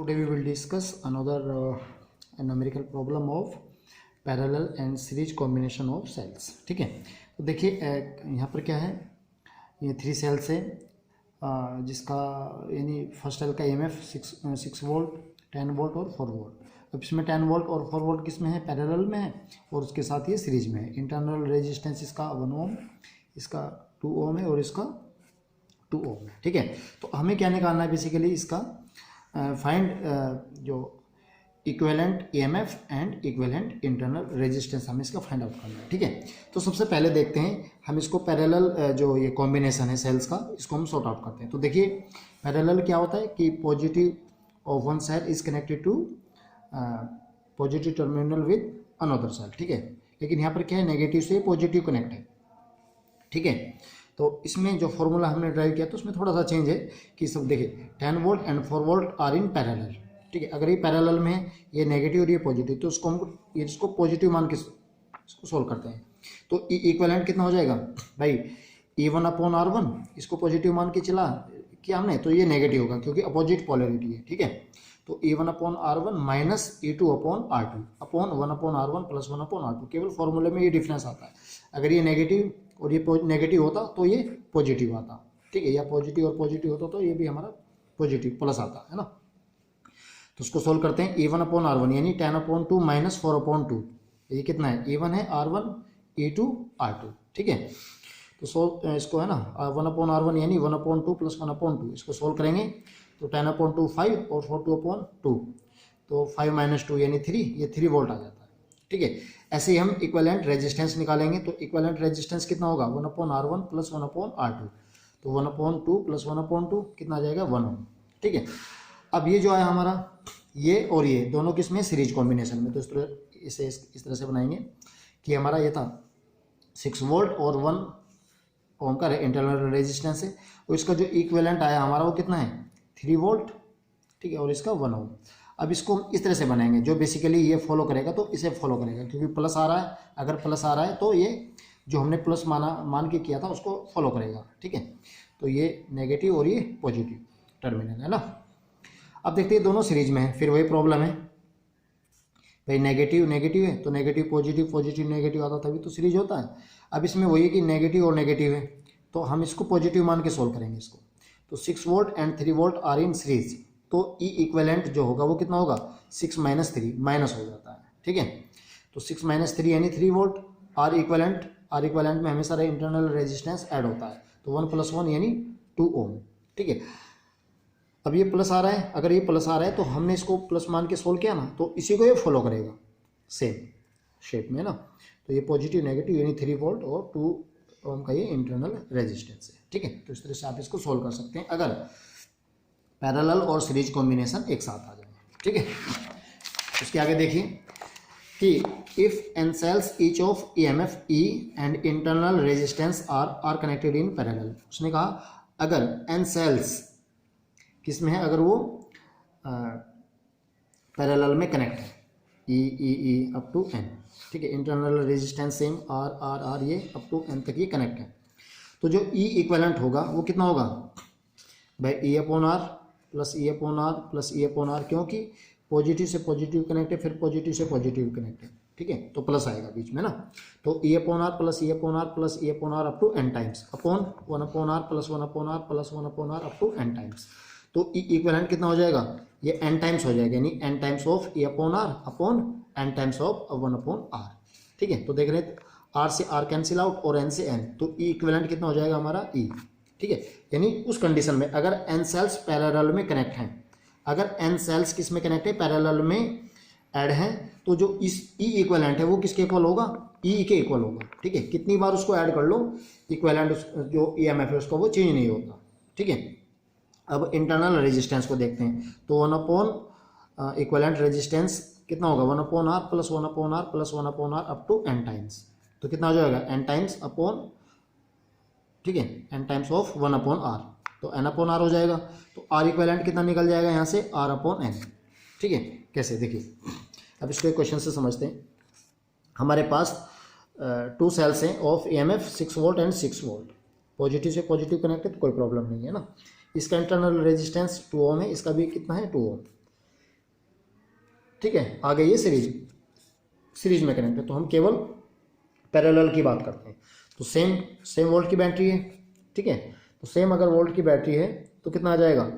Today we will discuss another numerical problem of parallel and series combination of cells. ठीक है, तो देखिए यहाँ पर क्या है, ये 3 सेल्स है जिसका यानी फर्स्ट सेल का EMF 6 वोल्ट, 10 वोल्ट और 4 वोल्ट। अब इसमें 10 वोल्ट और 4 वोल्ट किस में है, पैरेलल में है और उसके साथ ये सीरीज में है। इंटरनल रेजिस्टेंस इसका 1 ओम, इसका 2 ओम है और इसका 2 ओम है। ठीक है, तो हमें क्या निकालना है बेसिकली, इसका फाइंड जो equivalent EMF and equivalent internal resistance, हमें इसका फाइंड आउट करना है। ठीक है, तो सबसे पहले देखते हैं हम इसको पैरेलल जो ये कॉम्बिनेशन है सेल्स का, इसको हम सॉर्ट आउट करते हैं। तो देखिए पैरेलल क्या होता है कि positive of one cell is connected to positive terminal with another cell. ठीक है, लेकिन यहाँ पर क्या है, नेगेटिव से पॉजिटिव कनेक्ट है। ठीक है, तो इसमें जो फॉर्मूला हमने ड्राइव किया तो उसमें थोड़ा सा चेंज है कि सब देखिए 10 volt and 4 volt are in parallel. ठीक है, अगर ये पैरेलल में है, ये नेगेटिव और ये पॉजिटिव, तो उसको हम इसको पॉजिटिव मान के इसको सोल्व करते हैं। तो इक्विवेलेंट कितना हो जाएगा भाई, E1/R1, इसको पॉजिटिव मान के चला किया हमने, तो ये नेगेटिव होगा क्योंकि अपोजिट पोलैरिटी है। ठीक है, तो E1/R1 minus E2/R2 upon 1/R1 plus 1/R2। केवल फॉर्मूले में ये डिफरेंस आता है, अगर ये नेगेटिव और ये नेगेटिव होता तो ये पॉजिटिव आता। ठीक है, या पॉजिटिव और पॉजिटिव होता तो ये भी हमारा पॉजिटिव प्लस आता है ना। तो उसको सोल्व करते हैं। E1/R1 यानी 10/2 माइनस 4/2, ये कितना है, E1 है R1 E2/R2। ठीक है, तो सोल्व इसको है ना, 1/R1 यानी 1/2 प्लस 1/2, इसको सोल्व करेंगे तो 10/2 5 और 42/2, तो 5 माइनस 2 यानी 3, ये 3 वोल्ट आ जाता है। ठीक है, ऐसे ही हम इक्विवेलेंट रेजिस्टेंस निकालेंगे। तो इक्विवेलेंट रेजिस्टेंस कितना होगा, 1/R1 प्लस 1/R2, तो 1/2 प्लस 1/2 कितना आ जाएगा, 1 ओम। ठीक है, अब ये जो है हमारा, ये और ये दोनों किसमें, सीरीज कॉम्बिनेशन में। तो इस तरह से बनाएंगे कि हमारा ये था 6 वोल्ट और 1 ओम का इंटरनल रेजिस्टेंस है, और इसका जो इक्विवेलेंट आया हमारा वो कितना है, 3 वोल्ट। ठीक है, और इसका 1 ओम। अब इसको हम इस तरह से बनाएंगे, जो बेसिकली ये फॉलो करेगा तो इसे फॉलो करेगा, क्योंकि प्लस आ रहा है, अगर प्लस आ रहा है तो ये जो हमने प्लस मान के किया था उसको फॉलो करेगा। ठीक है, तो ये नेगेटिव और ये पॉजिटिव टर्मिनल है ना। अब देखते हैं दोनों सीरीज में है, फिर वही प्रॉब्लम है भाई, नेगेटिव नेगेटिव है तो नेगेटिव पॉजिटिव, पॉजिटिव नेगेटिव आता तभी तो सीरीज होता है। अब इसमें वही है कि नेगेटिव और नेगेटिव है, तो हम इसको पॉजिटिव मान के सोल्व करेंगे इसको। तो 6 volt and 3 volt are in series, तो ई इक्विवेलेंट जो होगा वो कितना होगा, 6 माइनस 3, माइनस हो जाता है। ठीक है, तो 6 माइनस 3 यानी 3 वोल्ट। आर इक्विवेलेंट में हमेशा इंटरनल रेजिस्टेंस ऐड होता है, तो 1 प्लस 1 यानी 2 ओम। ठीक है, अब ये प्लस आ रहा है, अगर ये प्लस आ रहा है तो हमने इसको प्लस मान के सोल्व किया ना, तो इसी को ये फॉलो करेगा सेम शेप में ना। तो ये पॉजिटिव नेगेटिव यानी 3 वोल्ट और 2 ओम का ये इंटरनल रेजिस्टेंस है। ठीक है, तो इस तरह से आप इसको सोल्व कर सकते हैं अगर पैरेलल और सीरीज कॉम्बिनेशन एक साथ आ जाए। ठीक है, उसके आगे देखिए कि if N cells each of EMF E and internal resistance are connected in parallel. उसने कहा अगर एन सेल्स किस में है, अगर वो पैरेलल में कनेक्ट है, E अप टू N। ठीक है, इंटरनल रेजिस्टेंस सेम R ये अप टू N तक ये कनेक्ट है, तो जो E इक्विवेलेंट होगा वो कितना होगा भाई, E/R plus E/R plus E/R, क्योंकि पॉजिटिव से पॉजिटिव कनेक्ट है, फिर पॉजिटिव से पॉजिटिव कनेक्ट है। ठीक है, तो प्लस आएगा बीच में ना, तो E/R plus E/R plus E/R up to N times upon 1/R plus 1/R plus 1/R up to N times. तो E इक्विवेलेंट कितना हो जाएगा, ये N टाइम्स हो जाएगा, यानी N times of E/R upon N times of 1/R। ठीक है, तो देख रहे हैं R से R कैंसिल आउट और N से N, तो E इक्विवेलेंट कितना हो जाएगा हमारा E। ठीक है, यानी उस कंडीशन में अगर N सेल्स पैरेलल में कनेक्ट हैं, अगर N सेल्स किस में कनेक्ट है, पैरेलल में ऐड हैं, तो जो इस E इक्विवेलेंट है वो किसके इक्वल होगा, E के इक्वल होगा। ठीक है, कितनी बार उसको ऐड कर लो, इक्विवेलेंट जो EMF है उसका वो चेंज नहीं होता। ठीक है, अब इंटरनल रेजिस्टेंस को देखते हैं, तो 1/, इक्विवेलेंट रेजिस्टेंस कितना होगा, 1/R plus 1/R plus 1/R up to N times, तो कितना हो जाएगा, N टाइम्स अपॉन, ठीक है, N टाइम्स ऑफ 1/R, तो N/R हो जाएगा। तो R इक्विवेलेंट कितना निकल जाएगा यहाँ से, R/N। ठीक है, कैसे देखिए, अब इसको एक क्वेश्चन से समझते हैं। हमारे पास 2 सेल्स हैं of EMF 6 volt and 6 volt, positive से पॉजिटिव कनेक्ट है तो कोई प्रॉब्लम नहीं है ना। इसका इंटरनल रेजिस्टेंस 2 ओम है, इसका भी कितना है 2 ओम। ठीक है, आ गई ये सीरीज में कनेक्ट है, तो हम केवल पैरेलल की बात करते हैं। तो सेम वोल्ट की बैटरी है, ठीक है, तो सेम अगर वोल्ट की बैटरी है तो कितना आ जाएगा,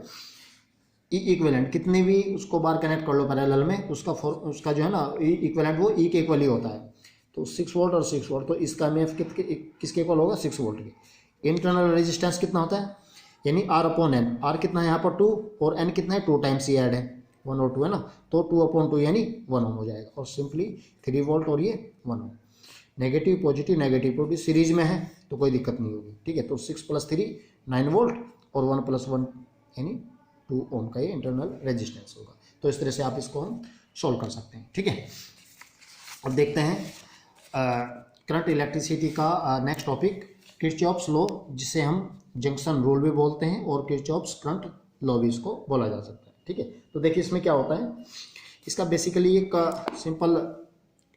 ई इक्विवेलेंट, कितने भी उसको बार कनेक्ट कर लो पैरेलल में, उसका जो है ना ई इक्विवेलेंट वो ई के इक्वल ही होता है। तो 6 वोल्ट और 6 वोल्ट, तो इसका एमएफ किसके इक्वल होगा, 6 वोल्ट के। इंटरनल रेजिस्टेंस कितना होता है, यानी R अपॉन एन, आर कितना है यहाँ पर 2 और एन कितना है 2 टाइम्स ही ऐड है, 1 और 2 है ना, तो 2 अपॉन 2 यानी 1 ओम हो जाएगा, और सिंपली 3 वोल्ट और ये 1 ओम। नेगेटिव पॉजिटिव सीरीज में है तो कोई दिक्कत नहीं होगी, ठीक है। तो 6 + 3 9 वोल्ट और 1 + 1 यानी 2 ओम का ये इंटरनल रेजिस्टेंस होगा। तो इस तरह से आप इसको हम सॉल्व कर सकते हैं, ठीक है। अब देखते हैं करंट इलेक्ट्रिसिटी का नेक्स्ट टॉपिक, किरचॉफ्स लॉ, जिसे हम जंक्शन रूल भी बोलते हैं और किरचॉफ्स करंट लॉ भी इसको बोला जा सकता है, ठीक है। तो देखिए इसमें क्या होता है, इसका बेसिकली एक सिंपल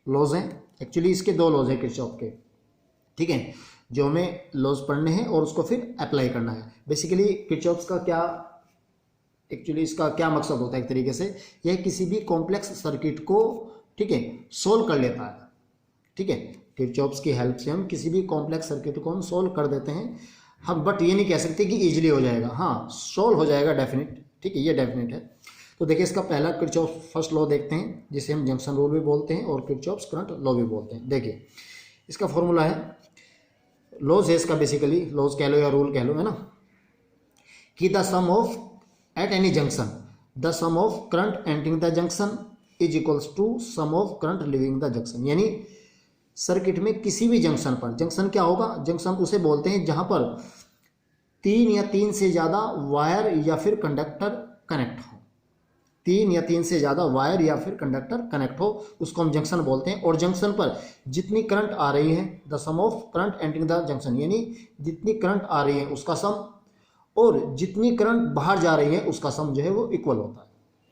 लॉज हैं, एक्चुअली इसके 2 लॉज हैं किरचॉफ के, ठीक है, जो हमें लॉज पढ़ने हैं और उसको फिर अप्लाई करना है। बेसिकली किरचॉफ्स का क्या, एक्चुअली इसका क्या मकसद होता है, एक तरीके से यह किसी भी कॉम्प्लेक्स सर्किट को, ठीक है, सोल्व कर लेता है, ठीक है। किरचॉफ्स की हेल्प से हम किसी भी कॉम्प्लेक्स सर्किट को हम सोल्व कर देते हैं हम, बट ये नहीं कह सकते कि इजीली हो जाएगा, हाँ सोल्व हो जाएगा डेफिनेट, ठीक है, ये डेफिनेट है। तो देखिए इसका पहला किरचॉफ फर्स्ट लॉ देखते हैं, जिसे हम जंक्शन रूल भी बोलते हैं और किरचॉफ्स करंट लॉ भी बोलते हैं। देखिए इसका फॉर्मूला है, लॉज है इसका, बेसिकली लॉज कह लो या रूल कह लो, है ना, कि the sum of at any junction the sum of current entering the junction is equals to sum of current leaving the junction. यानी सर्किट में किसी भी जंक्शन पर, जंक्शन क्या होगा, जंक्शन उसे बोलते हैं जहां पर 3 या 3 से ज़्यादा वायर या फिर कंडक्टर कनेक्ट हो, 3 या 3 से ज़्यादा वायर या फिर कंडक्टर कनेक्ट हो, उसको हम जंक्शन बोलते हैं। और जंक्शन पर जितनी करंट आ रही है, the sum of current entering the junction, यानी जितनी करंट आ रही है उसका सम और जितनी करंट बाहर जा रही है उसका सम जो है वो इक्वल होता है,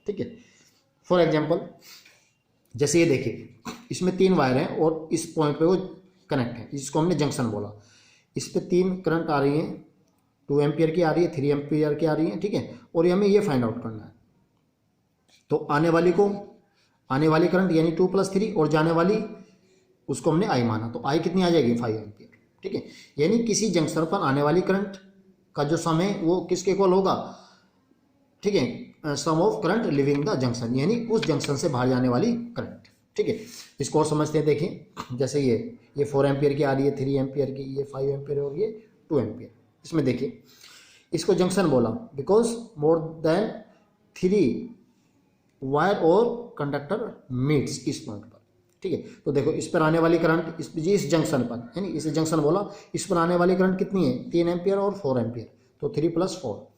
ठीक है। फॉर एग्जाम्पल जैसे ये देखिए, इसमें 3 वायर हैं और इस पॉइंट पे वो कनेक्ट है, इसको हमने जंक्शन बोला। इस पे 3 करंट आ रही हैं, 2 एम्पियर की आ रही है, 3 एम्पियर की आ रही है, ठीक है, और हमें ये फाइंड आउट करना है। तो आने वाली करंट यानी 2 + 3 और जाने वाली उसको हमने आई माना, तो आई कितनी आ जाएगी 5 एम्पियर, ठीक है। यानी किसी जंक्शन पर आने वाली करंट का जो सम है वो किसके इक्वल होगा, ठीक है, sum of current leaving the junction, यानी उस जंक्शन से बाहर जाने वाली करंट, ठीक है। इसको और समझते हैं, देखिए जैसे ये 4 एम्पियर की आ रही है, 3 एम्पियर की, ये 5 एम्पियर और ये 2 एम्पियर। इसमें देखिए इसको जंक्शन बोला बिकॉज मोर देन 3 वायर और कंडक्टर मीट्स इस पॉइंट पर, ठीक है। तो देखो इस पर आने वाली करंट इस जंक्शन पर, यानी इसे जंक्शन बोला, इस पर आने वाली करंट कितनी है 3 एम्पियर और 4 एम्पियर, तो 3 + 4।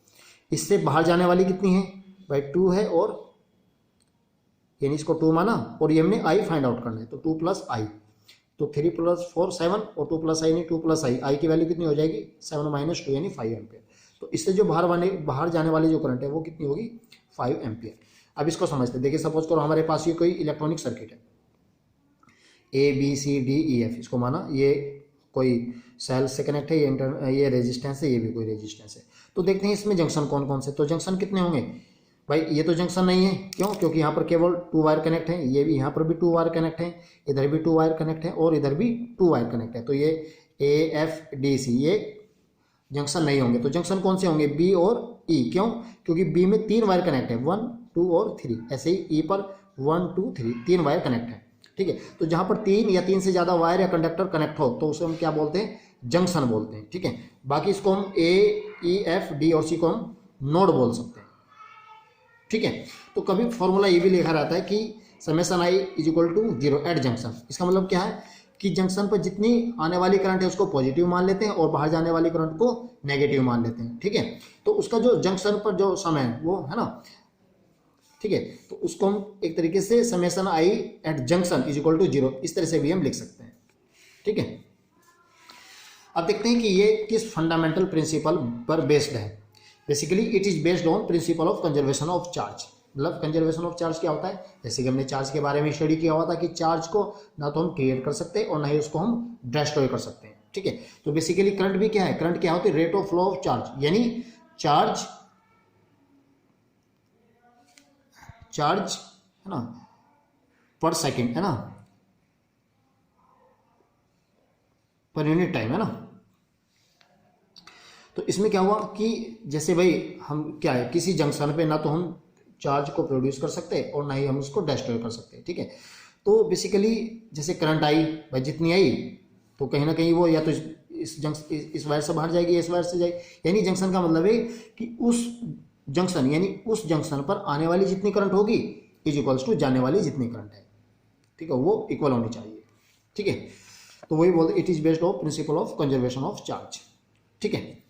इससे बाहर जाने वाली कितनी है भाई 2 है, और यानी इसको 2 माना और ये हमने आई फाइंड आउट करना है, तो 2 + I, तो 3 + 4 7 और 2 + I यानी 2 + I, आई की वैल्यू कितनी हो जाएगी 7 - 2 यानी 5 एम्पियर। तो इससे जो बाहर जाने वाली जो करंट है वो कितनी होगी 5 एम्पियर। अब इसको समझते हैं, देखिए सपोज करो हमारे पास ये कोई इलेक्ट्रॉनिक सर्किट है, ABCDEF, इसको माना ये कोई सेल से कनेक्ट है, ये रेजिस्टेंस है, ये भी कोई रेजिस्टेंस है। तो देखते हैं इसमें जंक्शन कौन कौन से, तो जंक्शन कितने होंगे भाई, ये तो जंक्शन नहीं है, क्यों, क्योंकि यहाँ पर केवल 2 वायर कनेक्ट है, ये भी यहाँ पर भी 2 वायर कनेक्ट है, इधर भी 2 वायर कनेक्ट है और इधर भी 2 वायर कनेक्ट है, तो ये AFDC ये जंक्शन नहीं होंगे। तो जंक्शन कौन से होंगे B और E, क्यों, क्योंकि B में 3 वायर कनेक्ट है, 1 2 और 3, ऐसे ही E पर 1 2 3 3 वायर कनेक्ट है, ठीक है। तो जहाँ पर 3 या 3 से ज़्यादा वायर या कंडक्टर कनेक्ट हो तो उसे हम क्या बोलते हैं, जंक्शन बोलते हैं, ठीक है। बाकी इसको हम A E F D और C को हम नोड बोल सकते हैं, ठीक है। तो कभी फॉर्मूला ये भी लिखा रहता है कि समेशन I = 0 एट जंक्शन। इसका मतलब क्या है कि जंक्शन पर जितनी आने वाली करंट है उसको पॉजिटिव मान लेते हैं और बाहर जाने वाली करंट को नेगेटिव मान लेते हैं, ठीक है। तो उसका जो जंक्शन पर जो सम है वो है ना, ठीक है, तो उसको हम एक तरीके से समेशन I एट जंक्शन = 0 इस तरह से भी हम लिख सकते हैं, ठीक है। अब देखते हैं कि ये किस फंडामेंटल प्रिंसिपल पर बेस्ड है। Basically it is based on principle of conservation of charge. मतलब कंजर्वेशन ऑफ चार्ज क्या होता है, जैसे कि हमने चार्ज के बारे में स्टडी किया हुआ था कि चार्ज को ना तो हम क्रिएट कर सकते हैं और ना ही उसको हम डिस्ट्रॉय कर सकते हैं, ठीक है। तो बेसिकली करंट भी क्या है, करंट क्या होती है, rate of flow of charge, यानी चार्ज है ना, पर सेकेंड, है ना, पर यूनिट टाइम, है ना। तो इसमें क्या हुआ कि जैसे भाई हम क्या है, किसी जंक्शन पे ना तो हम चार्ज को प्रोड्यूस कर सकते और ना ही हम उसको डिस्ट्रॉय कर सकते, ठीक है। तो बेसिकली जैसे करंट आई भाई, जितनी आई तो कहीं ना कहीं वो या तो इस वायर से बाहर जाएगी या इस वायर से जाएगी। यानी जंक्शन का मतलब है कि उस जंक्शन पर आने वाली जितनी करंट होगी इज इक्वल्स टू जाने वाली जितनी करंट है, ठीक है, वो इक्वल होनी चाहिए, ठीक है। तो वही बोलते it is based of principle of conservation of charge, ठीक है।